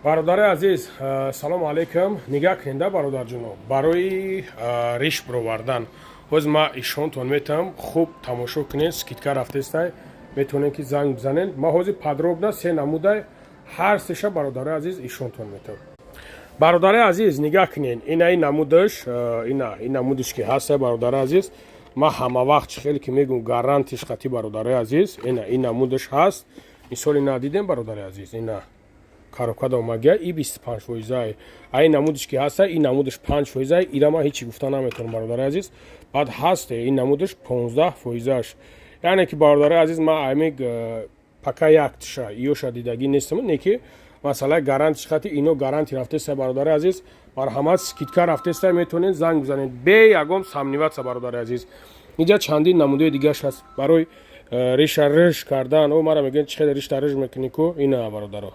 бародари азиз, салому алейкум. Нигаҳ кунед бародарҷуно, барои риш бировардан ҳоз ма ишонтон метавам, хуб тамошо кунед, скидка рафтестай, метавонед ки занг бизанед. Ма ҳозир подробна се намудай ҳар сеша бародари азиз ишонтон метавам. бародари азиз, нигаҳ кунед, ина ин намудаш, ин намудаш ки ҳаста бародари азиз, ма ҳама вақт хеле ки мегӯм гарантиш хати бародари азиз, ин намудаш ҳаст. Мисол ина дидем бародари азиз, ина карокада омагия и 25%. Ай намудаш ки ҳаста, ин намудаш 5%, ира ман ҳечи гуфта наметавонам бародари азиз. Баъд ҳасте ин намудаш 15%. Яъне ки бародари азиз ма амик пака як тиша иёша дидагӣ нестам, не ки масъалаи гарантиш хати ино гаранти рафтеста бародари азиз, марҳамат скидка рафтеста метавонед занг бизанед бе ягон самниватса бародари азиз. Инҷа чандин намудаи дигаш ҳаст барои риша риш кардан. О мара мегӯянд чи хеле ришта риш мекунӣ ку, ина бародаро.